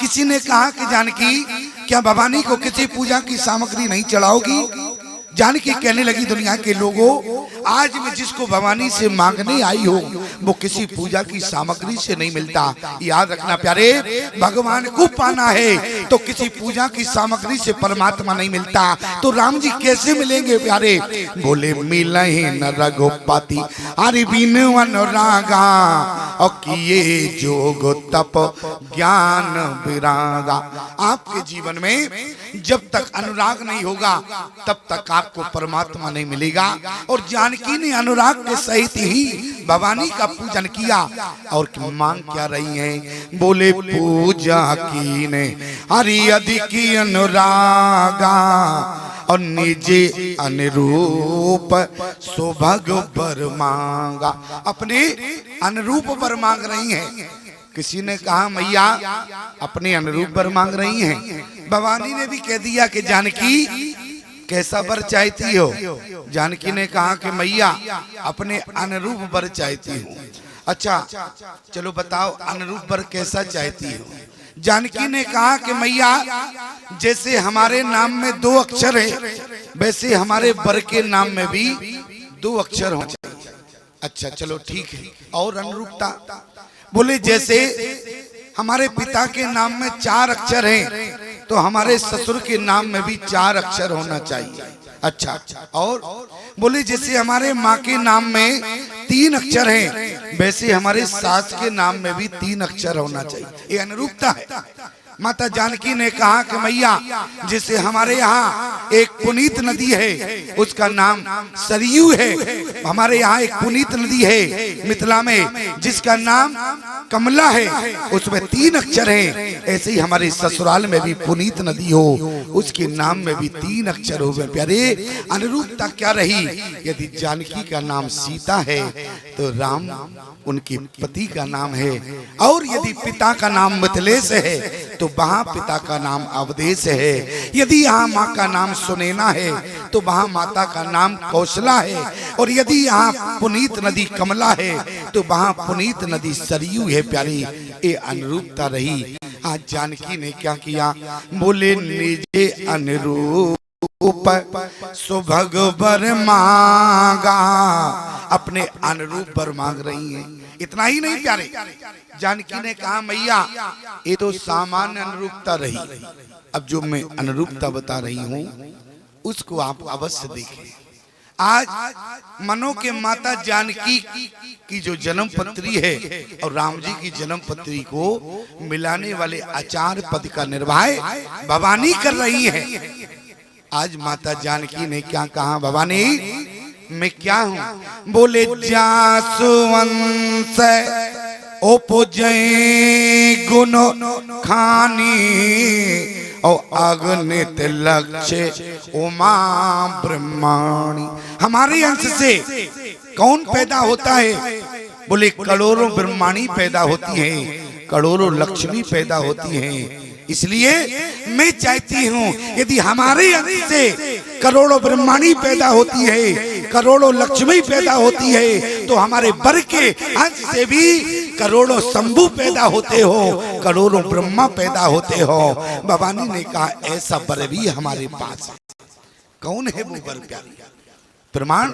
किसी ने कहा कि जानकी क्या भवानी को किसी पूजा की सामग्री नहीं चढ़ाओगी? जानकी कहने लगी दुनिया के लोगों, आज मैं जिसको भवानी से मांगने आई हूँ वो किसी पूजा की सामग्री से नहीं मिलता। याद रखना प्यारे, भगवान को पाना है तो किसी पूजा की सामग्री से परमात्मा नहीं मिलता। तो राम जी कैसे मिलेंगे प्यारे? बोले मिले न रघुपति हरि बिन अनुरागा और किए जोग तप ज्ञान विरागा। आपके जीवन में जब तक अनुराग नहीं होगा तब तक आपको परमात्मा नहीं मिलेगा। और जानकी ने अनुराग के सहित ही भवानी का पूजन किया। और मांग क्या रही है? बोले पूजा की ने हरि अधिक अनुरागा और निजे अनुरूप सौभाग्य वर मांगा। अपने अनुरूप वर मांग रही हैं। किसी ने कहा मैया अपने अनुरूप वर मांग रही हैं। भवानी ने भी कह दिया कि जानकी कैसा वर चाहती हो? जानकी ने कहा कि मैया अपने अनुरूप वर चाहती हूँ। अच्छा चलो बताओ अनुरूप वर कैसा चाहती हो? जानकी ने कहा कि मैया जैसे हमारे नाम में 2 अक्षर है वैसे हमारे वर के नाम में भी 2 अक्षर हो चाहिए। अच्छा चलो ठीक है। और अनुरूपता? बोले जैसे हमारे पिता के नाम में 4 अक्षर हैं तो हमारे ससुर के नाम में भी 4 अक्षर होना चाहिए। अच्छा और बोले जैसे हमारे माँ के नाम में 3 अक्षर हैं वैसे हमारे सास के नाम में भी 3 अक्षर होना चाहिए। ये अनुरूपता है। माता जानकी ने कहा कि मैया जैसे हमारे यहाँ एक पुनीत नदी है उसका नाम सरयू है, हमारे यहाँ एक पुनीत नदी है मिथिला में जिसका नाम कमला है, उसमें 3 अक्षर हैं। ऐसे ही हमारे ससुराल में भी पुनीत नदी हो उसके नाम में भी 3 अक्षर हो। प्यारे अनुरूपता क्या रही? यदि जानकी का नाम सीता है तो राम उनके पति का नाम है। और यदि पिता का नाम मिथिलेश है तो वहाँ पिता का नाम अवधेश है। यदि यहाँ माँ का नाम सुनैना है तो वहाँ माता का नाम कौशला है। और यदि यहाँ पुनीत नदी कमला है तो वहाँ पुनीत नदी सरयू है। प्यारी ये अनुरूपता रही। आज जानकी ने क्या किया? बोले निजे अनुरूप सुभग वर मांगा। अपने अनुरूप वर मांग रही हैं। इतना ही नहीं प्यारे, जानकी ने कहा मैया ये तो सामान्य अनुरूपता रही, अब जो मैं अनुरूपता बता रही हूँ उसको आप अवश्य देखें। आज मनो के माता जानकी की जो जन्म पत्री है और राम जी की जन्म पत्री को मिलाने वाले आचार्य पद का निर्वाह भवानी कर रही है। आज माता जानकी ने क्या कहा? भवानी मैं क्या हूँ? बोले जासुवंश उपजे गुण खानी और अगणित लक्ष्य उमा ब्रह्माणी। हमारे अंश से कौन पैदा होता है? बोले करोड़ों ब्रह्माणी पैदा होती हैं, करोड़ों लक्ष्मी पैदा होती हैं। इसलिए मैं चाहती हूँ यदि हमारे अंश से करोड़ों ब्रह्माणी पैदा होती है, करोड़ों लक्ष्मी पैदा होती है तो हमारे वर के अंश से भी करोड़ों शंभु पैदा होते हो, करोड़ों ब्रह्मा पैदा होते हो। भवानी ने कहा ऐसा वर भी हमारे पास है। कौन है वो वर? प्यारी प्रमाण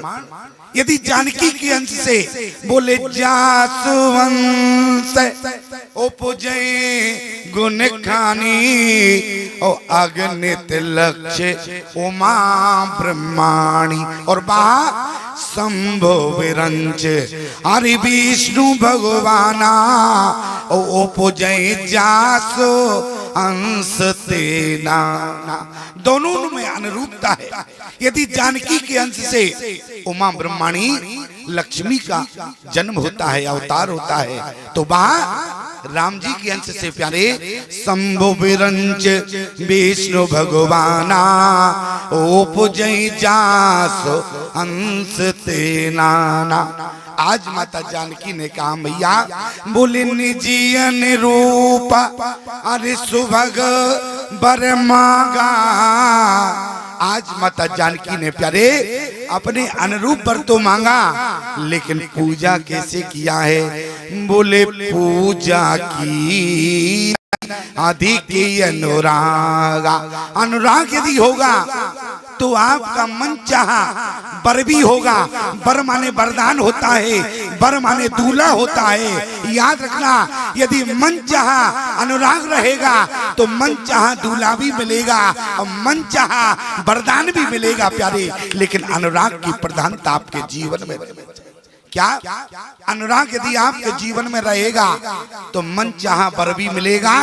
यदि जानकी के अंश से बोले जासुवंश उपजे गुण खानी और अगणित लक्ष्य उमा ब्रह्माणी और बा शंभो विरंच हरि विष्णु भगवाना उपजे जासो अंश तेना। दोनों में अनुरूपता है। यदि जानकी के अंश से उमा ब्रह्माणी लक्ष्मी का जन्म होता है, अवतार होता है, तो वहाँ राम जी के अंश से प्यारे शंभु विरंच विष्णु भगवाना उपजै जासो अंश तेना। आज माता जानकी ने कहा मैया बोले निजी अनुरूप अरे सुभग वर मांगा। आज माता जानकी ने प्यारे अपने अनुरूप पर तो मांगा लेकिन पूजा कैसे किया है? बोले पूजा की अधिक अनुरागा। अनुराग यदि होगा तो आपका मन चाहा वर भी होगा। वर माने वरदान होता है, वर माने दूल्हा होता है। याद रखना, यदि मन चाहा अनुराग रहेगा तो मन चाहा दूल्हा भी मिलेगा और मन चाहा वरदान भी मिलेगा प्यारे। लेकिन अनुराग की प्रधानता आपके जीवन में क्या? अनुराग यदि आपके जीवन में रहेगा तो मन चाहा वर भी मिलेगा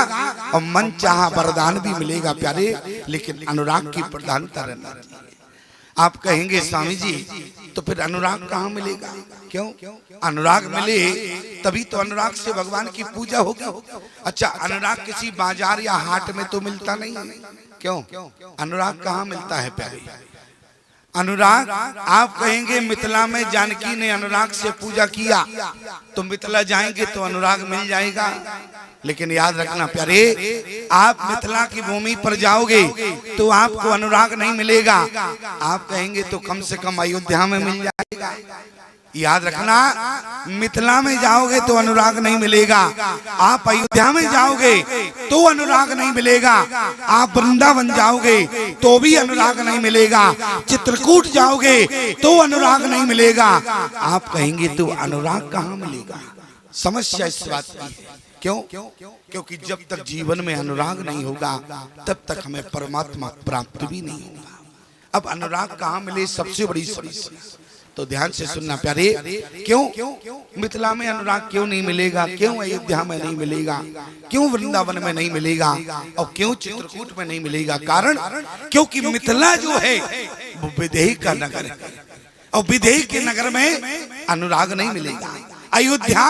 और मन चाहा वरदान भी मिलेगा प्यारे। लेकिन अनुराग की प्रधानता रहना चाहिए। आप कहेंगे स्वामी जी तो फिर अनुराग कहाँ मिलेगा? क्यों? अनुराग मिले तभी तो अनुराग से भगवान की पूजा होगी। अच्छा, अनुराग किसी बाजार या हाट में तो मिलता नहीं है। क्यों? अनुराग कहाँ मिलता है प्यारे? अनुराग, आप कहेंगे मिथिला में जानकी ने अनुराग से पूजा किया तो मिथिला जाएंगे तो अनुराग मिल जाएगा। लेकिन याद रखना प्यारे, आप मिथिला की भूमि पर जाओगे तो आपको अनुराग नहीं मिलेगा। आप कहेंगे तो कम से कम अयोध्या में मिल जाएगा। याद रखना, मिथिला में जाओगे तो अनुराग नहीं मिलेगा। आप अयोध्या में जाओगे तो अनुराग नहीं मिलेगा। आप वृंदावन जाओगे तो भी अनुराग नहीं मिलेगा। चित्रकूट जाओगे तो अनुराग नहीं मिलेगा। आप कहेंगे तो अनुराग कहाँ मिलेगा? समस्या इस बात की है। क्यों? क्योंकि जब तक जीवन में अनुराग नहीं होगा तब तक हमें परमात्मा प्राप्त भी नहीं होगा। अब अनुराग कहाँ मिले, सबसे बड़ी समस्या। तो ध्यान से सुनना प्यारे। क्यों मिथिला में अनुराग क्यों नहीं मिलेगा? क्यों अयोध्या में नहीं मिलेगा? क्यों वृंदावन में नहीं मिलेगा? और क्यों चित्रकूट में नहीं मिलेगा? कारण क्योंकि मिथिला जो है वो विदेही का नगर है और विदेही के नगर में अनुराग नहीं मिलेगा। अयोध्या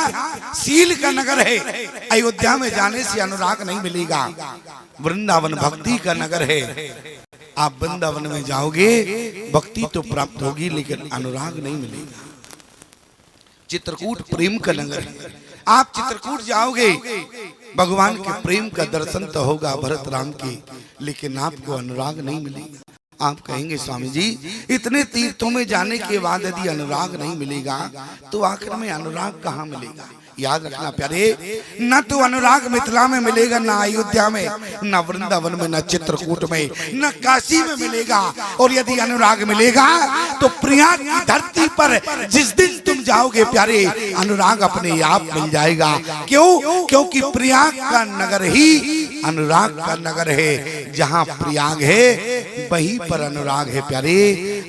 शील का नगर है, अयोध्या में जाने से अनुराग नहीं मिलेगा। वृंदावन भक्ति का नगर है, आप वृंदावन में जाओगे भक्ति तो प्राप्त होगी लेकिन अनुराग नहीं मिलेगा। चित्रकूट प्रेम का नगर है, आप चित्रकूट जाओगे भगवान के प्रेम का दर्शन तो होगा भरत राम के, लेकिन आपको अनुराग नहीं मिलेगा। आप कहेंगे स्वामी जी इतने तीर्थों में जाने के बाद यदि अनुराग नहीं मिलेगा तो आखिर में अनुराग कहाँ मिलेगा? याद रखना प्यारे, न तो अनुराग मिथिला में मिलेगा, न अयोध्या में, न वृंदावन में, न चित्रकूट में, न काशी में मिलेगा। और यदि अनुराग मिलेगा तो प्रयाग की धरती पर जिस दिन तुम जाओगे प्यारे अनुराग अपने आप मिल जाएगा। क्यों? क्योंकि प्रयाग का नगर ही अनुराग का नगर है। जहाँ प्रयाग है वहीं पर अनुराग है प्यारे।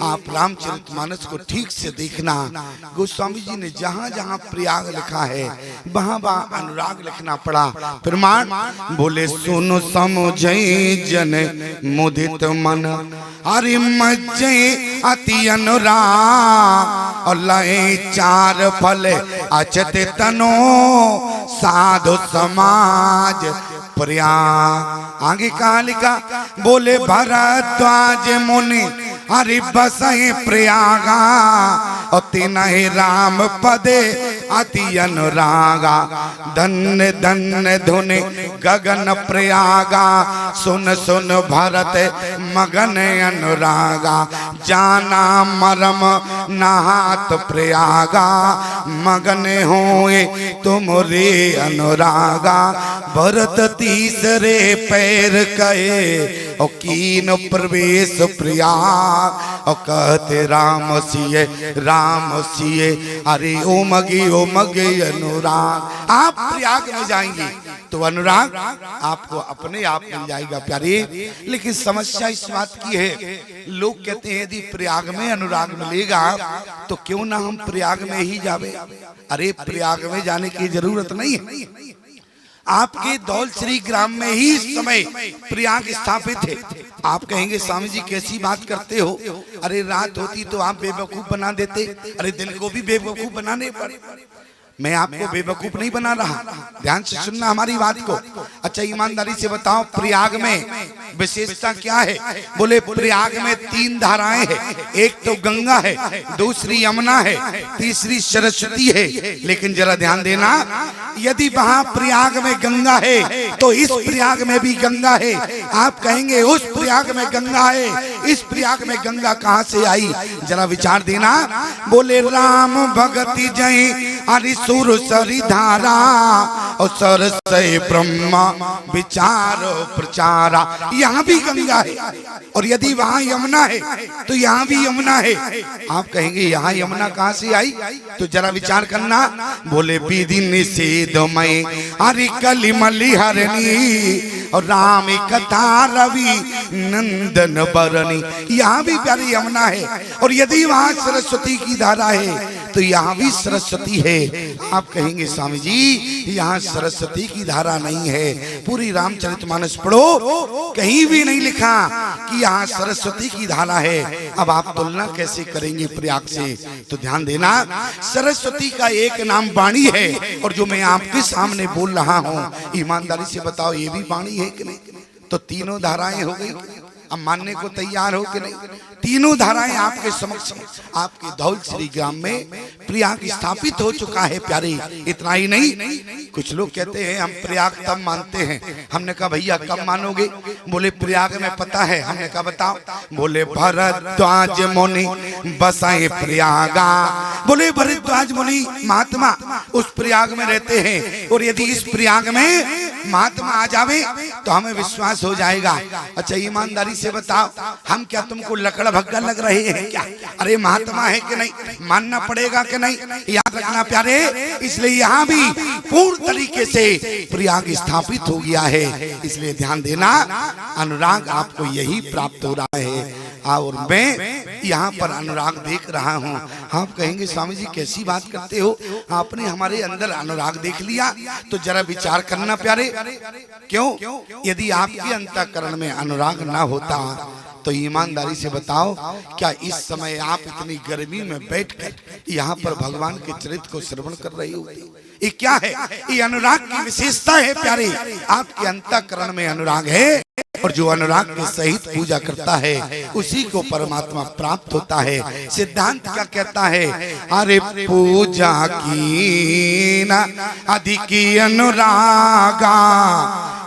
आप रामचरितमानस को ठीक से देखना, गोस्वामी जी ने जहाँ जहाँ प्रयाग लिखा है वहाँ वहाँ अनुराग लिखना पड़ा। प्रमाण बोले सुनो समझे जन मुदित मन, अरे मज्जे अति अनुराग और लय चार फल अचत तनो साधु समाज प्रयाग। आगे कहा लिखा? बोले भरद्वाज मुनि हरि बसहि प्रयागा और तिनहि राम पदे अति अनुरागा। धन्य धन्य धुनि गगन प्रयागा, सुन सुन भरत मगन अनुरागा। जाना मरम नहात प्रयागा, मगन होए तुम रे अनुरागा। भरत तीसरे पैर कहे और कीन प्रवेश प्रयाग और कहते राम सिए अरे ओ मगे अनुराग। आप प्रयाग में जाएंगे तो अनुराग आपको अपने आप मिल जाएगा प्यारे। लेकिन समस्या इस बात की है, लोग कहते हैं यदि प्रयाग में अनुराग मिलेगा तो क्यों ना हम प्रयाग में ही जावे। अरे प्रयाग में जाने की जरूरत नहीं है, आपके दौलश्री ग्राम में ही इस समय प्रयाग स्थापित है। आप कहेंगे स्वामी जी कैसी बात करते हो? अरे रात होती तो आप बेवकूफ बना देते, अरे दिल को भी बेवकूफ बनाने पर। मैं आपको बेवकूफ नहीं बना रहा, ध्यान से सुनना हमारी बात को। अच्छा ईमानदारी से बताओ प्रयाग में विशेषता क्या है? बोले प्रयाग में 3 धाराएं हैं, एक तो गंगा है, दूसरी यमुना है, तीसरी सरस्वती है। लेकिन जरा ध्यान देना, यदि वहां प्रयाग में गंगा है तो इस प्रयाग में भी गंगा है। आप कहेंगे उस प्रयाग में गंगा है, इस प्रयाग में गंगा कहां से आई? जरा विचार देना। बोले राम भगति जय हरि सुर सरी धारा और सरसय ब्रह्मा विचार प्रचारा। यहाँ भी गंगा है और यदि वहाँ यमुना है तो यहाँ भी यमुना है। आप कहेंगे यहाँ यमुना कहाँ से आई, तो जरा विचार करना। बोले विधि निषेधमय हरि कलिमलि हरणी और राम कथा रवि नंदन बरनी। यहाँ भी प्यारी यमुना है और यदि वहाँ सरस्वती की धारा है तो यहाँ भी सरस्वती है। आप कहेंगे स्वामी जी यहाँ सरस्वती की धारा नहीं है। पूरी रामचरितमानस पढ़ो, कहीं भी नहीं लिखा कि यहाँ सरस्वती की धारा है। अब आप तुलना कैसे करेंगे प्रयाग से, तो ध्यान देना। सरस्वती का एक नाम वाणी है और जो मैं आपके सामने बोल रहा हूँ, ईमानदारी से बताओ ये भी वाणी है कि नहीं? तो तीनों धाराएं हो गई। अब मानने को तैयार हो कि नहीं? तीनों धाराएं आपके समक्ष आपके धौल श्री ग्राम में प्रयाग स्थापित हो चुका है प्यारे। इतना ही नहीं, कुछ लोग कहते हैं हम प्रयाग तब मानते हैं। हमने कहा भैया कब मानोगे? बोले प्रयाग में पता है। हमने कहा बताओ। बोले भरद्वाज मुनि बसाए प्रयागा। बोले भरद्वाज मुनि महात्मा उस प्रयाग में रहते हैं और यदि इस प्रयाग में महात्मा आ जावे तो हमें विश्वास हो जाएगा। अच्छा ईमानदारी से बताओ, हम क्या तुमको लकड़ भग्गा लग रहे हैं क्या? अरे महात्मा है कि नहीं, मानना पड़ेगा कि नहीं? याद रखना प्यारे। इसलिए यहाँ भी पूर्ण तरीके से प्रयाग स्थापित हो गया है। इसलिए ध्यान देना, अनुराग आपको यही प्राप्त हो रहा है और मैं यहाँ पर अनुराग देख रहा हूँ। आप कहेंगे स्वामी जी कैसी बात करते हो, आपने हमारे अंदर अनुराग देख लिया? तो जरा विचार करना प्यारे। क्यों? यदि आपके अंतःकरण में अनुराग ना होता तो ईमानदारी से बताओ क्या इस समय आप इतनी गर्मी में बैठकर यहाँ पर भगवान के चरित्र को श्रवण कर रही होती? ये क्या है? ये अनुराग की विशेषता है प्यारे। आपके अंतःकरण में अनुराग है और जो अनुराग के सहित पूजा करता है उसी को परमात्मा प्राप्त होता है। सिद्धांत क्या कहता है? अरे पूजा की ना अधिक अनुरागा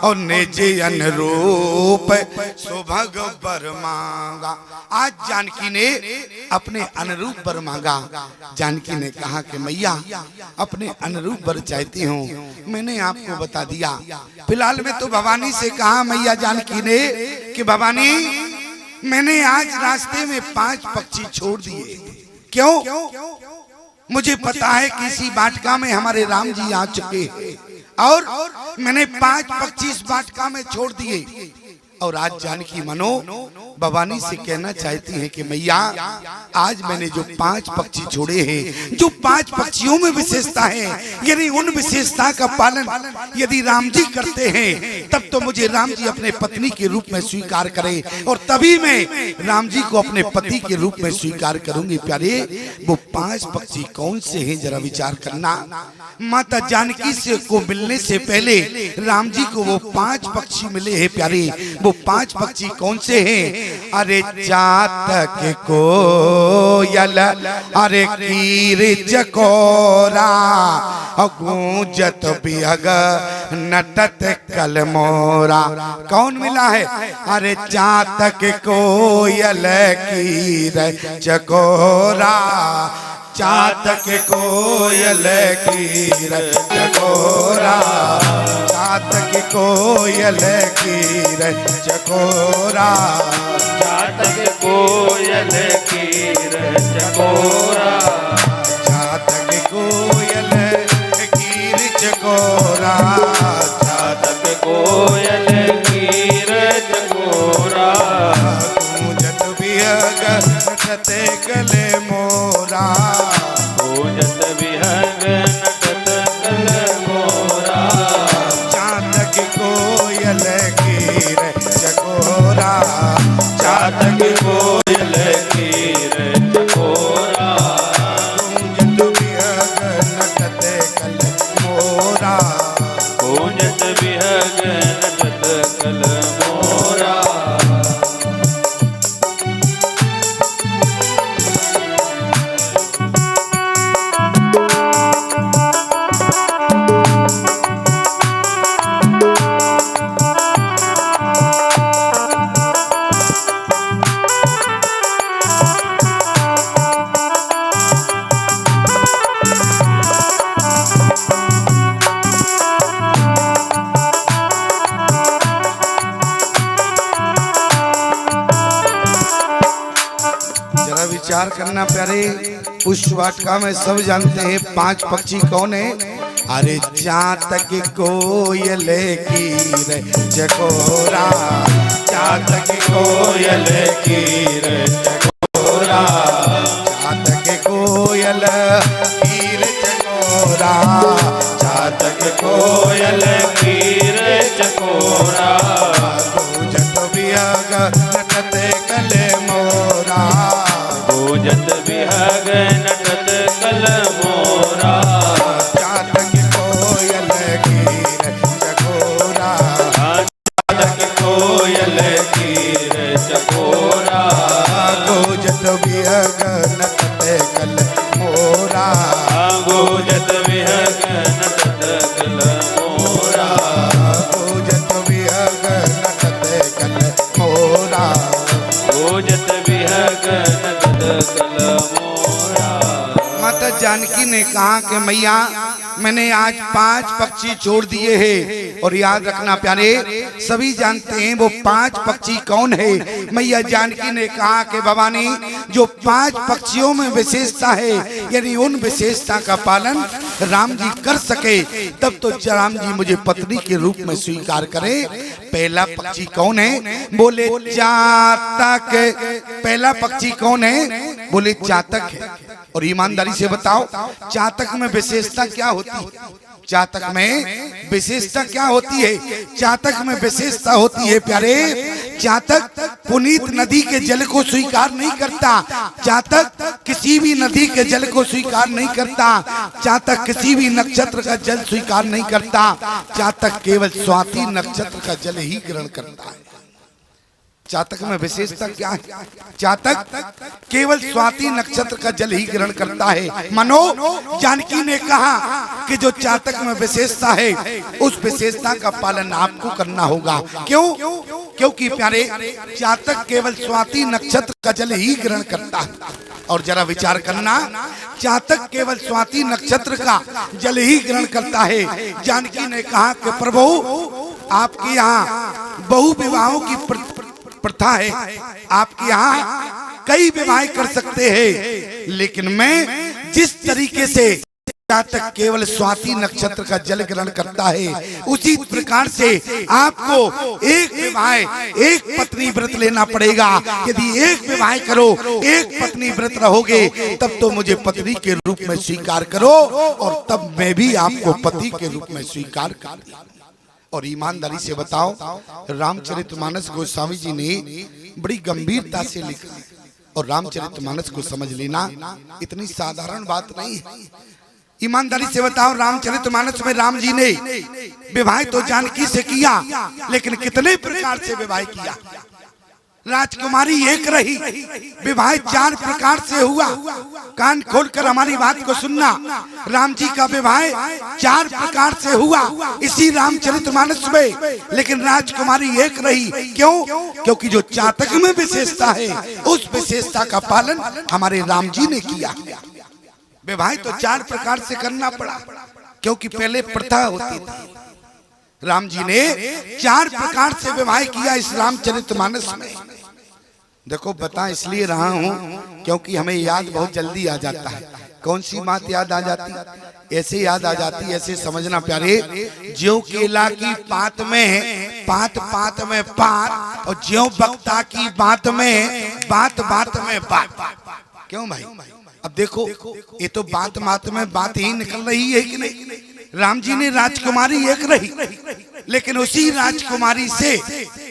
और निज अनुरूप सुभग वर मांगा। आज जानकी ने अपने अनुरूप वर मांगा। जानकी ने कहा कि मैया अपने अनुरूप वर चाहती हूँ। मैंने आपको बता दिया। फिलहाल में तो भवानी से कहा मैया जानकी ने कि भवानी मैंने आज रास्ते में 5 पक्षी छोड़ दिए। क्यों? मुझे पता है कि इसी वाटिका में हमारे राम जी आ चुके हैं और मैंने 5 पक्षी इस वाटिका में छोड़ दिए। और आज जानकी मनो भवानी से कहना चाहती हैं कि मैया आज मैंने जो 5 पक्षी छोड़े हैं, जो 5 पक्षियों में विशेषता है, यदि उन विशेषता का पालन यदि राम जी करते हैं तब तो मुझे राम जी अपने पत्नी के रूप में स्वीकार करें और तभी मैं राम जी को अपने पति के रूप में स्वीकार करूंगी। प्यारे वो 5 पक्षी कौन से हैं जरा विचार करना। माता जानकी से को मिलने से पहले राम जी को वो 5 पक्षी मिले हैं प्यारे। वो 5 पक्षी कौन से हैं? अरे चातक कोयल, अरे कीर चकोरा, गूंजत बिहग नटत कलमोरा। कौन मिला है? अरे चातक कोयल कीर चकोरा, चातक कोयल कीर चकोरा, चातक कोयल कीर चकोरा, चातक कोयल कीर चकोरा, चातक कोयल कीर चकोरा, चातक कोयल कीर चकोरा, गूंजत बिहग नटते कले मोरा, गूंजत बिहग नटत कल मोरा, चातक कोयल कीर चकोरा, चातक कोयल कीर चकोरा, गूंजत बिहग नटते कल मोरा, गूंजत बिहग नटत कल मोरा। विचार करना प्यारे। पुष्प वाटिका में सब जानते हैं 5 पक्षी कौन है। अरे चातक कोयल की रे चकोरा, चातक कोयल की रे चकोरा, चातक कोयल की रे चकोरा, चातक कोयल की रे चकोरा, पूजत बिहग नटते कले मोरा, पूजत बिहग नटत कल मोरा, चातक कोयल की रे चकोरा, चातक कोयल की रे चकोरा, पूजत बिहग नटते कले मोरा, पूजत बिहग नटत कल मोरा, पूजत बिहग नटते कले मोरा। पूजत बिहग नटत कल मोरा। माता जानकी ने कहा कि मैया मैंने आज 5 पक्षी छोड़ दिए हैं। और याद रखना प्यारे, सभी जानते हैं वो 5 पक्षी कौन है। मैया जानकी ने कहा कि भवानी जो 5 पक्षियों में विशेषता है, यानी उन विशेषता का पालन राम जी कर सके, तब तो राम जी मुझे पत्नी के रूप में स्वीकार करें। पहला पक्षी कौन है? बोले चातक। पहला पक्षी कौन है? बोले चातक है। और ईमानदारी से बताओ चातक में विशेषता क्या होती है? चातक में विशेषता क्या होती है? चातक में विशेषता होती है प्यारे, चातक पुनीत नदी के जल को स्वीकार नहीं करता। चातक किसी भी नदी के जल को स्वीकार नहीं करता। चातक किसी भी नक्षत्र का जल स्वीकार नहीं करता। चातक केवल स्वाति नक्षत्र का जल ही ग्रहण करता है। चातक में विशेषता क्या है? चातक केवल स्वाति नक्षत्र का जल ही ग्रहण करता है। मनो जानकी ने कहा कि जो चातक में विशेषता है, उस विशेषता का पालन आपको करना होगा। क्यों? क्योंकि प्यारे चातक केवल स्वाति नक्षत्र का जल ही ग्रहण करता है। और जरा विचार करना, चातक केवल स्वाति नक्षत्र का जल ही ग्रहण करता है। जानकी ने कहा कि प्रभु आपके यहाँ बहु विवाहों की प्रथा है, आपके यहाँ कई विवाह कर सकते हैं, लेकिन मैं जिस तरीके से चातक केवल स्वाति नक्षत्र का जल ग्रहण करता है, उसी प्रकार से आपको एक विवाह एक पत्नी व्रत लेना पड़ेगा। यदि एक विवाह करो, एक पत्नी व्रत रहोगे, तब तो मुझे पत्नी के रूप में स्वीकार करो, और तब मैं भी आपको पति के रूप में स्वीकार कर। और ईमानदारी से बताओ, रामचरितमानस गोस्वामी जी ने बड़ी गंभीरता से लिखा, और रामचरितमानस को समझ लेना इतनी साधारण बात नहीं है। ईमानदारी से बताओ, रामचरितमानस में राम जी ने विवाह तो जानकी से किया, लेकिन कितने प्रकार से विवाह किया? राजकुमारी एक रही, विवाह 4 प्रकार से हुआ। कान खोलकर हमारी बात को सुनना, राम जी का विवाह 4 प्रकार से हुआ इसी रामचरितमानस में, लेकिन राजकुमारी एक रही। क्यों? क्योंकि जो चातक में विशेषता है, उस विशेषता का पालन हमारे राम जी ने किया। विवाह तो 4 प्रकार से करना पड़ा, क्योंकि पहले प्रथा होती थी। राम जी ने 4 प्रकार से विवाह किया इस रामचरितमानस में। देखो बता इसलिए रहा हूं क्योंकि हमें याद बहुत जल्दी आ जाता है। कौन सी बात याद आ जाती? ऐसे याद आ जाती, ऐसे समझना प्यारे, ज्यों केला की पात में पात पात में पात, और ज्यों बक्ता की बात में बात बात में बात। क्यों भाई? अब देखो ये तो बात बात में बात ही निकल रही है कि नहीं? राम जी ने राजकुमारी एक रही, लेकिन उसी राजकुमारी से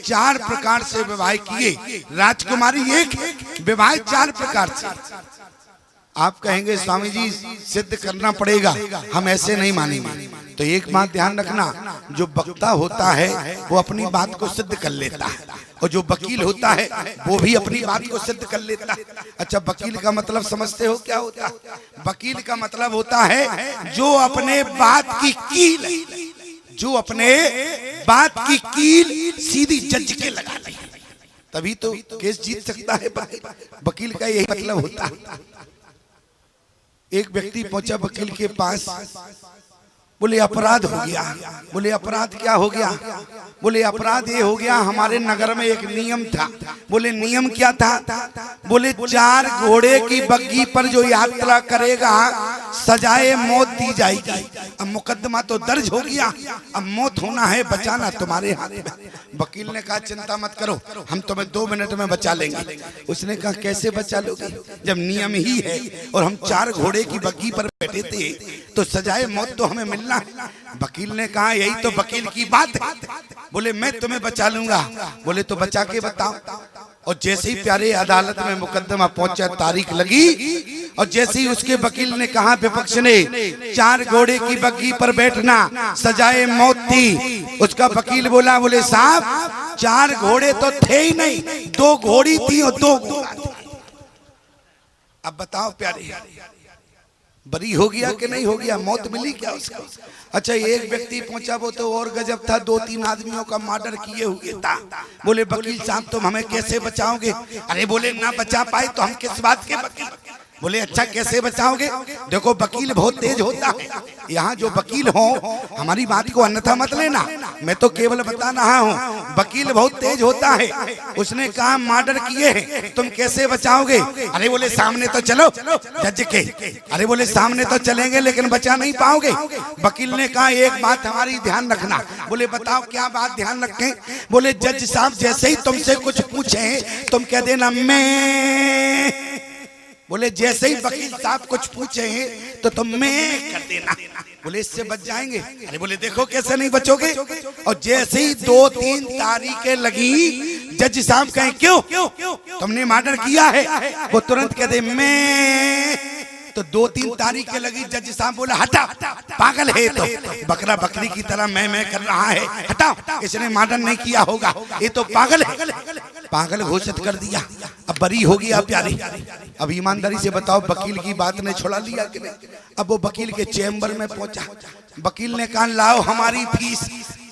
4 प्रकार से विवाह किए। राजकुमारी एक, विवाह 4 प्रकार से। आप कहेंगे स्वामी जी सिद्ध करना पड़ेगा, हम ऐसे नहीं मानेंगे। तो एक बात ध्यान रखना, जो वक्ता होता है वो अपनी बात को सिद्ध कर लेता है, और जो वकील होता है वो भी अपनी बात को सिद्ध कर लेता है। अच्छा, वकील का मतलब समझते हो क्या होता है? वकील का मतलब होता है जो अपने बात की कील, जो अपने बात की कील सीधी जज के लगा दे, तभी तो केस जीत सकता है। वकील का यही मतलब होता है। एक व्यक्ति पहुंचा वकील के पास, बोले अपराध हो गया। बोले अपराध क्या हो गया? बोले अपराध ये हो गया, हमारे नगर में एक नियम था। बोले नियम क्या था? बोले 4 घोड़े की बग्गी पर जो यात्रा करेगा सजाए मौत दी जाएगी। अब मुकदमा तो दर्ज हो गया, अब मौत होना है, बचाना तुम्हारे हाथ में। वकील ने कहा चिंता मत करो, हम तुम्हें 2 मिनट में बचा लेंगे। उसने कहा कैसे बचा लोगे जब नियम ही है और हम 4 घोड़े की बग्गी पर बैठे थे, तो सजाए मौत तो हमें मिलना है। वकील ने कहा यही तो वकील की बात है। बोले मैं तुम्हें बचा लूंगा। बोले तो बचा के बताओ। और जैसे ही प्यारे अदालत में मुकदमा पहुंचा, तारीख लगी और जैसे ही उसके वकील ने कहा विपक्ष ने 4 घोड़े की बग्गी पर बैठना सजाए मौत थी, उसका वकील बोला बोले साहब 4 घोड़े तो थे ही नहीं, 2 घोड़ी थी और 2 घोड़ा था। अब बताओ प्यारे बरी हो गया कि नहीं हो गया? मौत मिली क्या उसको? अच्छा एक व्यक्ति पहुंचा, वो तो और गजब था, 2-3 आदमियों का मर्डर किए हुए था। बोले वकील साहब तुम हमें कैसे बचाओगे? अरे बोले ना बचा पाए तो हम किस बात के वकील? बोले अच्छा कैसे बचाओगे? देखो वकील बहुत तेज होता है, यहाँ जो वकील हो हमारी बात को अन्यथा मत लेना, मैं तो केवल बता रहा हूँ, वकील बहुत तेज होता है। उसने कहा मर्डर किए हैं, तुम कैसे बचाओगे? अरे बोले सामने तो चलो जज के। अरे बोले सामने तो चलेंगे लेकिन बचा नहीं पाओगे। वकील ने कहा एक बात हमारी ध्यान रखना। बोले बताओ क्या बात ध्यान रखें? बोले जज साहब जैसे ही तुमसे कुछ पूछे तुम कह देना मैं। बोले जैसे ही वकील साहब कुछ पूछे तो तुम मैं कर देना। बोले इससे बच जाएंगे। अरे बोले देखो कैसे नहीं बचोगे। और जैसे ही 2-3 तारीखें लगी जज साहब कहें क्यों तुमने मर्डर किया है? वो तुरंत कह दे मैं। तो 2-3 तारीखें लगी, जज साहब बोला हटा पागल है तो बकरा बकरी की तरह मैं कर रहा है, हटाओ इसने मर्डर नहीं किया होगा, ये तो पागल है। पागल घोषित कर दिया, अब बरी हो गया प्यारी। अब ईमानदारी से बताओ वकील की बात ने छुड़ा लिया कि नहीं? अब वो वकील के चैम्बर में पहुंचा, वकील ने कहा लाओ हमारी फीस।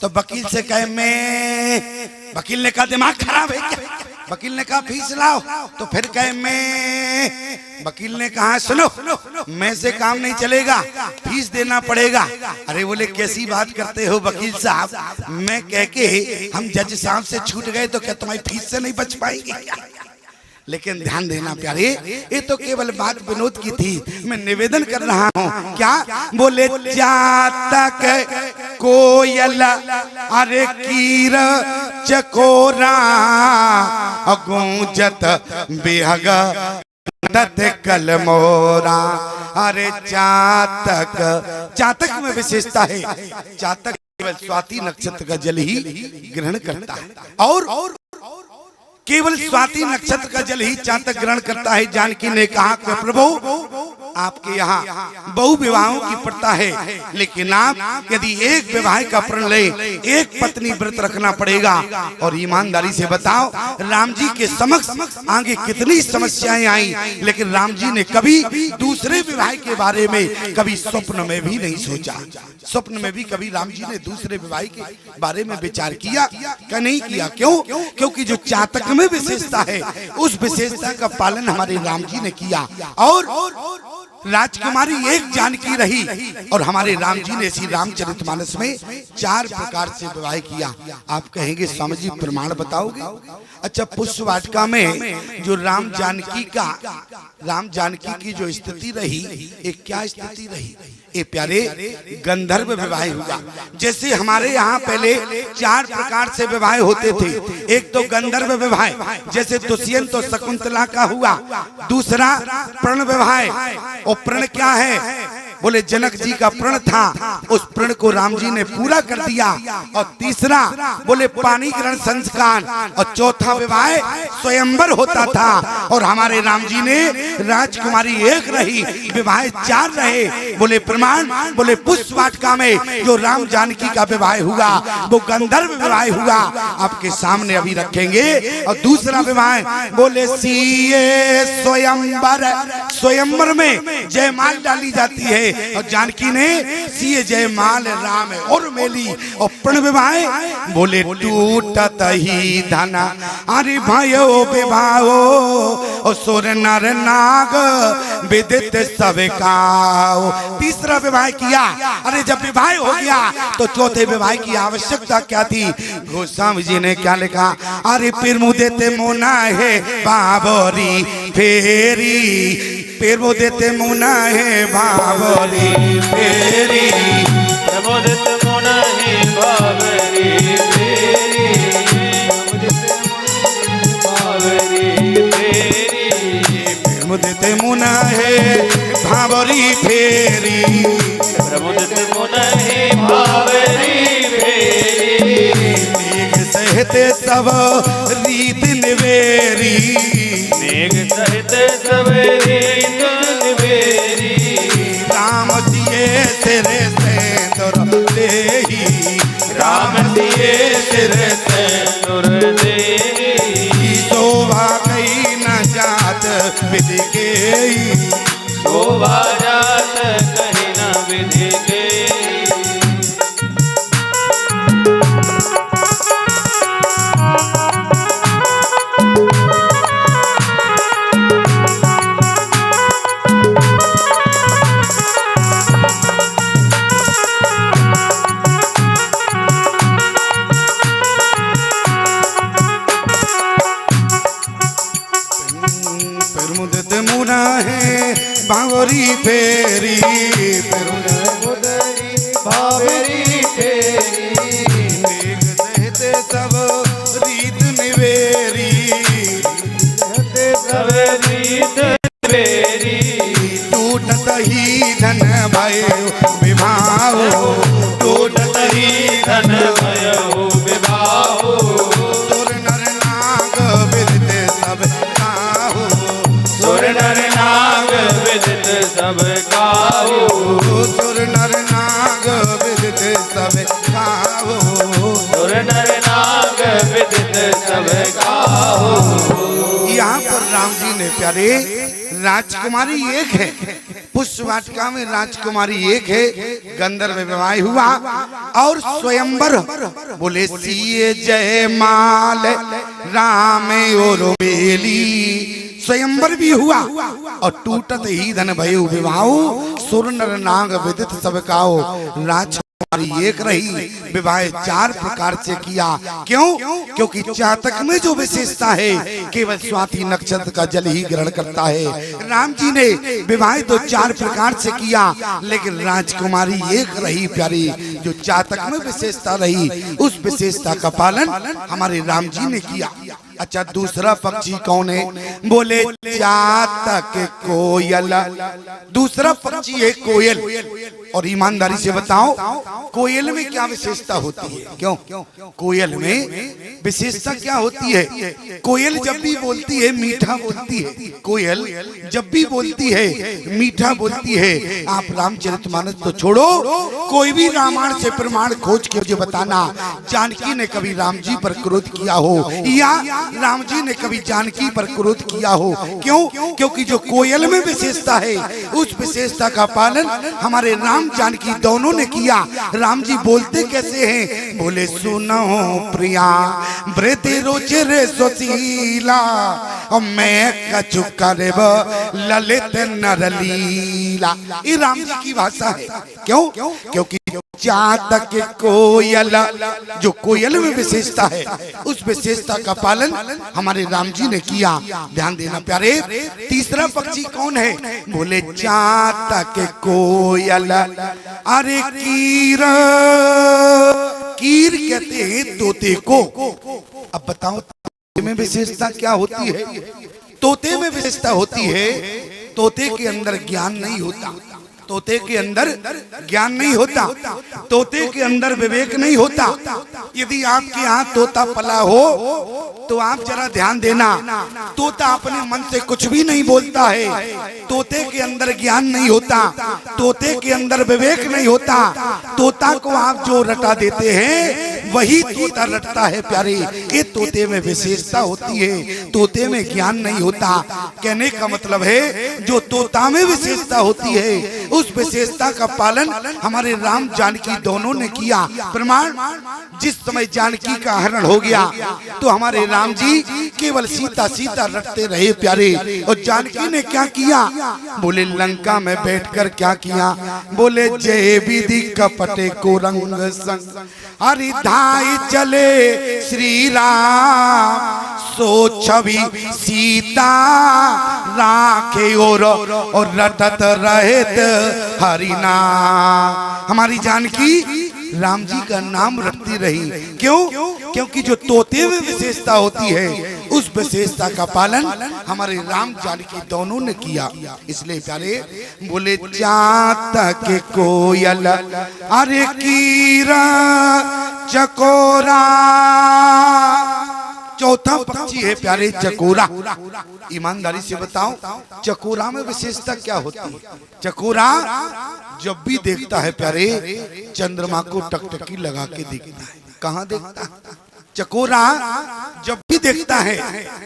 तो वकील से कहे मैं। वकील ने कहा दिमाग खराब है क्या? वकील ने कहा फीस लाओ, तो फिर कहे मैं। वकील ने कहा सुनो मैं से काम नहीं चलेगा, फीस देना पड़ेगा। अरे बोले कैसी बात करते हो वकील साहब, मैं कह के हम जज साहब से छूट गए तो क्या तुम्हारी फीस से नहीं बच पाएंगे? लेकिन ध्यान देना प्यारे, ये तो केवल बात विनोद की थी, मैं निवेदन कर रहा हूँ। क्या बोले जातक कोयल अरे कीर चकोरा गूंजत बिहग कल मोरा। अरे चातक, चातक में विशेषता है, चातक केवल स्वाति नक्षत्र का जल ही ग्रहण करता है और केवल स्वाति नक्षत्र का जल ही चातक ग्रहण करता है। जानकी ने कहा कि प्रभु आपके यहाँ बहु विवाहों की प्रथा है, लेकिन आप यदि एक विवाह का प्रण ले, एक पत्नी व्रत रखना पड़ेगा। और ईमानदारी से बताओ राम जी के समक्ष आगे कितनी समस्याएं आई, लेकिन राम जी ने कभी दूसरे विवाह के बारे में कभी स्वप्न में भी नहीं सोचा। स्वप्न में भी कभी राम जी ने दूसरे विवाह के बारे में विचार किया क्या? नहीं किया। क्यों? क्योंकि जो चातक में विशेषता है उस विशेषता का पालन हमारे राम जी ने किया। और राजकुमारी एक जानकी रही और हमारे राम जी ने इसी रामचरितमानस में 4 प्रकार से विवाह किया। आप कहेंगे स्वामी जी प्रमाण बताओगे? अच्छा पुष्प वाटिका में जो राम जानकी की जो स्थिति रही, एक क्या स्थिति रही? ये प्यारे गंधर्व विवाह हुआ। जैसे हमारे यहाँ पहले 4 प्रकार से विवाह होते थे। एक तो गंधर्व विवाह, जैसे दुष्यंत तो शकुंतला का हुआ। दूसरा प्रण विवाह, और प्रण क्या है? बोले जनक जी का प्रण था, उस प्रण को राम जी ने पूरा कर दिया। और तीसरा बोले पानी ग्रहण संस्कार, और चौथा विवाह स्वयंवर होता था और हमारे राम जी ने राजकुमारी एक रही, विवाह 4 रहे। बोले प्रमाण, बोले पुष्प वाटिका में जो राम जानकी का विवाह हुआ वो गंधर्व विवाह हुआ, आपके सामने अभी रखेंगे। और दूसरा विवाह बोले सीए स्वयंवर, स्वयंवर में जयमाल डाली जाती है है। और जानकी ने सिए जय माल राम और मेली और प्रण विवाहे बोले टूटत ही धना अरे भयो विवाहो और सुर नर नाग विदित सब काओ। तीसरा विवाह किया। अरे जब विवाह हो गया तो चौथे विवाह की आवश्यकता क्या थी? गोस्वामी जी ने क्या लिखा? अरे फिर मुँह देते मोना है बाबरी फेरी, फिर मुँह देते मोना है बाबरी फेरी, प्रमोदित मोना है बाबरी फेरी, बाबरी फेरी, प्रमुदित मुना है भावरी फेरी, प्रमोदित मोना है बाबरी फेरी, मेघ सहते सब रीत निवेरी, मेघ सहित सब रीत निवेरी, राम दिए सिरे सेंदूर देही, राम दिए सिर सेंदूर देहि, शोभा गई न जात विधि गेई, शोभा जात कहीं न विधि गेई। प्रमुदित मुना है बावरी फेरी, बाबरी फेरी, मेघ सहते सब रीत निवेरी, सब रीत निवेरी, टूटत ही धन भयो विभाओ, टूटत ही धन भयो विवाहो, सुर नर नाग विदित सब काहो, सुर नर नाग विदित सब काहू, सुर नर नाग विदित सब काहो। सुर नर नाग विदित सब काहू। यहाँ पर राम जी ने प्यारे राजकुमारी एक है, पुष्प वाटिका में राजकुमारी एक है, गंधर्व विवाह हुआ और स्वयंवर बोले सिए जय माल राम और बेली, स्वयंवर भी हुआ और टूटत ही धन भयो विवाह, सुर नर नाग विदित सब काओ। राजकुमारी एक रही, विवाह चार प्रकार से किया। क्यों? क्योंकि चातक में जो विशेषता है केवल स्वाति नक्षत्र का जल ही ग्रहण करता है। राम जी ने विवाह तो चार प्रकार से किया, लेकिन राजकुमारी एक रही प्यारी, जो चातक में विशेषता रही, उस विशेषता का पालन हमारे राम जी ने किया। अच्छा, दूसरा पक्षी कौन है? बोले चातक कोयल। दूसरा पक्षी है कोयल। और ईमानदारी से बताओ कोयल में क्या विशेषता होती है? क्यों? कोयल में विशेषता क्या होती है? कोयल जब भी बोलती है मीठा बोलती है। कोयल जब भी बोलती है मीठा बोलती है। आप रामचरितमानस तो छोड़ो, कोई भी रामायण से प्रमाण खोज के मुझे बताना जानकी ने कभी राम जी पर क्रोध किया हो या राम जी ने कभी जानकी पर क्रोध किया हो। क्यों? क्योंकि जो कोयल में विशेषता है उस विशेषता का पालन हमारे राम जानकी दोनों ने किया। राम जी बोलते कैसे हैं? बोले सुनो प्रिया वृति रुचि रे सुशीला, और मैं कछु करब ललित नरलीला। ये राम जी की भाषा है। क्यों? क्योंकि चातक कोयल, जो कोयल में विशेषता है उस विशेषता का पालन हमारे राम जी ने किया। ध्यान देना प्यारे। तीसरा पक्षी कौन है? बोले चातक कोयल। अरे कीर, कीर कहते हैं तोते को। अब बताओ तोते में विशेषता क्या होती है? तोते में विशेषता होती है तोते के अंदर ज्ञान नहीं होता, तोते के अंदर ज्ञान नहीं होता, तोते के अंदर विवेक नहीं होता। यदि आपके यहाँ तोता पला हो तो आप जरा ध्यान देना, तोता अपने मन से कुछ भी नहीं बोलता है। तोते के अंदर ज्ञान नहीं होता, तोते के अंदर विवेक नहीं होता। तोता को आप जो रटा देते हैं वही तोता रटता है प्यारे। ये तोते में विशेषता होती है, तोते में ज्ञान नहीं होता। कहने का मतलब है जो तोता में विशेषता होती है उस विशेषता का पालन हमारे राम जानकी दोनों ने किया। प्रमाण, जिस समय जानकी का हरण हो गया तो हमारे राम जी केवल सीता सीता रटते रहे प्यारे। और जानकी ने क्या किया? बोले लंका में बैठकर क्या किया? बोले जय विधि कपटे को रंग संग हरिधाई चले श्री राम, सो छवि सीता राखे और रटत रहत हरिना। हमारी जानकी राम जी का नाम रटती रही। क्यों? क्योंकि जो तोते में विशेषता होती है उस विशेषता का पालन हमारे राम जानकी दोनों ने किया। इसलिए प्यारे बोले चातक कोयल अरे कीरा चकोरा। चौथा पक्षी है प्यारे चकोरा। ईमानदारी से बताओ चकोरा में विशेषता क्या होती है? चकोरा जब भी देखता है प्यारे चंद्रमा को टकटकी लगा के देखता है। कहाँ देखता है? चकोरा जब भी देखता है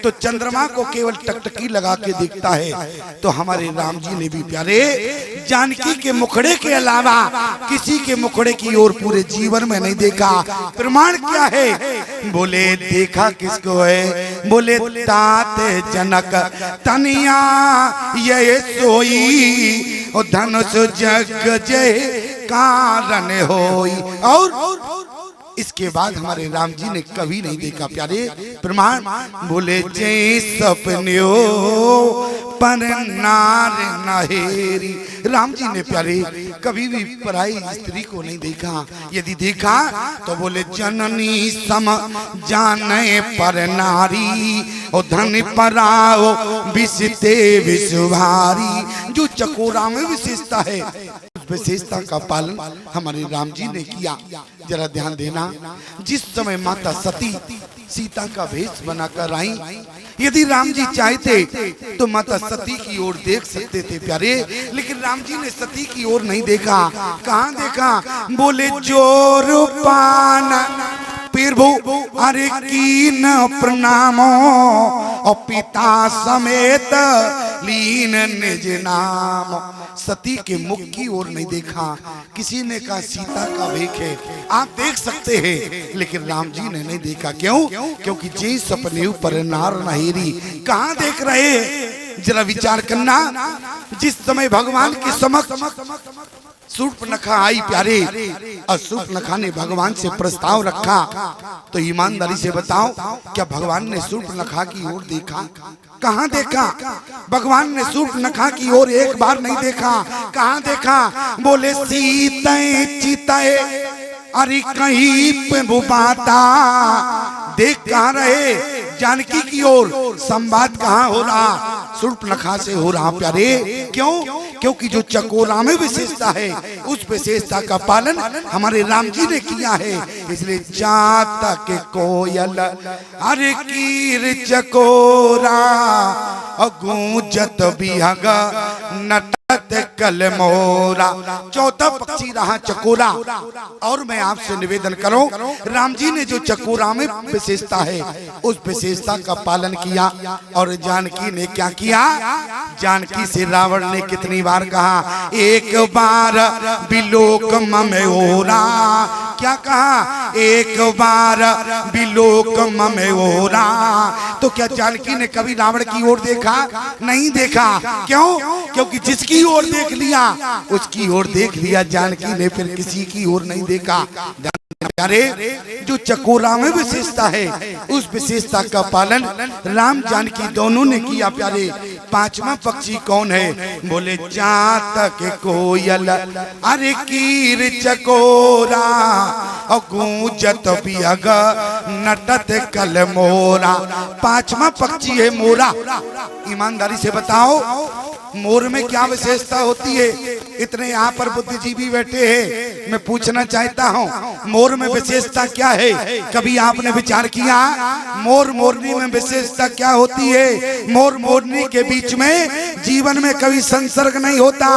तो चंद्रमा को केवल टकटकी लगा के देखता है। तो हमारे राम जी ने भी प्यारे जानकी के मुखड़े के अलावा किसी के मुखड़े की ओर पूरे जीवन में नहीं देखा। प्रमाण क्या है? बोले देखा किसको है? बोले तात जनक तनिया ये सोई और धनुष जग जय कारण होई। और इसके बाद हमारे राम जी ने कभी नहीं देखा प्यारे। प्रमाण, बोले जय सपन्यो पर नार नहेरी। राम जी ने प्यारे कभी भी पराई स्त्री को नहीं देखा। यदि देखा तो बोले जननी सम जाने पर नारी और धन पराओ विषते विषभारी। जो चकोरा में विशेषता है विशेषता का पालन हमारे राम जी ने किया। जरा ध्यान देना, जिस समय माता सती सीता का भेष बनाकर आई, यदि राम जी चाहते तो माता सती की ओर देख सकते थे प्यारे, लेकिन राम जी ने सती की ओर नहीं देखा। कहाँ देखा? बोले जोर पान प्रभु अरे कीन प्रणामो और पिता समेत लीन निज नाम। सती के मुख की ओर नहीं देखा। किसी ने कहा सीता का वेख है, आप देख सकते हैं, लेकिन राम जी ने नहीं देखा। क्यों? क्योंकि जे सपने पर नार नहेरी। कहाँ देख रहे? जरा विचार करना। जिस समय भगवान के समक्ष शूर्पणखा आई प्यारे और शूर्पणखा ने भगवान से प्रस्ताव रखा, तो ईमानदारी से बताओ क्या भगवान ने शूर्पणखा की ओर देखा? कहाँ देखा? भगवान ने शूर्पणखा की ओर एक बार नहीं देखा। कहाँ देखा? बोले सीते चिते अरे कहीं पे बुबाता। देख कहाँ रहे? जानकी की ओर। संवाद कहाँ हो रहा? शूर्पणखा से हो रहा प्यारे। क्यों? क्योंकि जो चकोरा में विशेषता है उस विशेषता का पालन हमारे राम जी ने किया है। इसलिए चातक कोयल अरे कीर चकोरा गूंजत बिहग नटत कल मोरा। चौथा पक्षी रहा चकोरा। और मैं आपसे निवेदन करूं, राम जी ने जो चकोरा में विशेषता है उस विशेषता का पालन किया। और जानकी ने क्या किया? जानकी से रावण ने कितनी बार कहा, एक बार बिलोक ममेओरा। क्या कहा? एक बार बिलोक ममेओरा। तो क्या जानकी ने कभी रावण की ओर देखा? नहीं देखा। क्यों? क्योंकि जिसकी ओर देख लिया उसकी ओर देख लिया। जानकी ने फिर किसी की ओर नहीं देखा। प्यारे जो चकोरा में विशेषता है उस विशेषता का पालन राम जानकी दोनों ने किया प्यारे। पांचवा पक्षी कौन है? बोले चातक कोयल अरे कीर चकोरा गूंजत बिहग नटत कल मोरा। पांचवा पक्षी है मोरा। ईमानदारी से बताओ मोर में क्या विशेषता होती है? इतने यहाँ पर बुद्धिजीवी बैठे हैं, मैं पूछना चाहता हूँ मोर में विशेषता क्या है? कभी आपने विचार किया मोर मोरनी में विशेषता क्या होती है? मोर मोरनी के बीच में जीवन में कभी संसर्ग नहीं होता।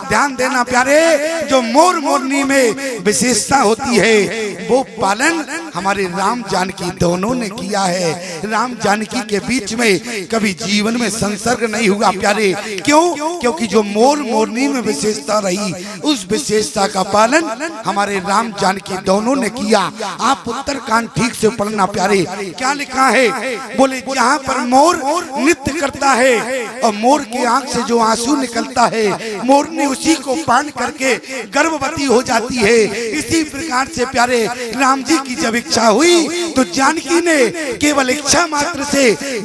ध्यान देना प्यारे, जो मोर मोरनी में विशेषता होती है वो पालन हमारे राम जानकी दोनों ने किया है। राम जानकी के बीच में कभी जीवन में संसर्ग नहीं हुआ प्यारे। क्यों? क्योंकि जो मोर मोरनी में विशेषता रही, उस विशेषता का पालन हमारे राम जानकी दोनों ने किया। आप उत्तरकांड ठीक से पढ़ना प्यारे, क्या लिखा है? बोले जहाँ पर मोर नृत्य करता है और मोर के आंख से जो आंसू निकलता है, मोरनी उसी को पान करके गर्भवती हो जाती है। इसी प्रकार से प्यारे राम जी की जब इच्छा हुई तो जानकी ने केवल इच्छा मात्र से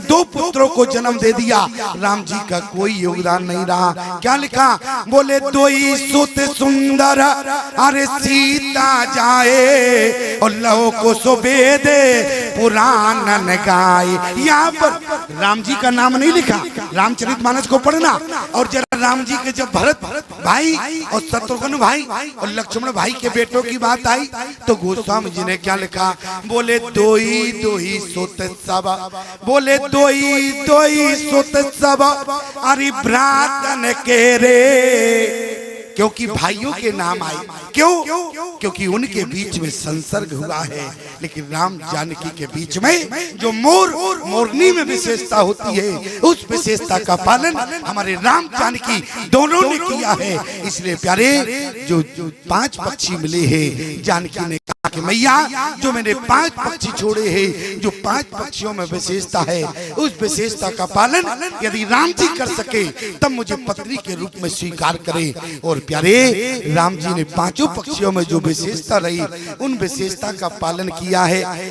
2 पुत्रों को जन्म दे दिया। राम जी का कोई योगदान नहीं रहा। क्या लिखा? बोले 2 सुत सुंदर अरे सीता जाए और लहो को सुबेदे पुराण गाए। यहाँ पर राम जी का नाम नहीं लिखा। रामचरितमानस को पढ़ना और जरा राम जी के जब भरत भाई और शत्रुघ्न भाई और लक्ष्मण भाई के बेटों की बात आई तो गोस्वामी जी ने क्या लिखा? बोले 2 सुत सब, बोले 2 सुत सब अरे भ्रातन के रे। क्योंकि भाइयों के नाम आए। क्यों? क्योंकि उनके बीच में संसर्ग हुआ है। लेकिन राम जानकी के बीच में जो मोर मोरनी में विशेषता होती है, उस विशेषता का पालन हमारे राम जानकी दोनों ने किया है। इसलिए प्यारे जो 5 पक्षी मिले हैं, जानकी ने कहा कि मैया जो मैंने 5 पक्षी छोड़े हैं, जो 5 पक्षियों में विशेषता है, उस विशेषता का पालन यदि राम जी कर सके तब मुझे पत्नी के रूप में स्वीकार करें। और प्यारे राम जी ने 5 पक्षियों में जो विशेषता रही, उन विशेषता का पालन किया है।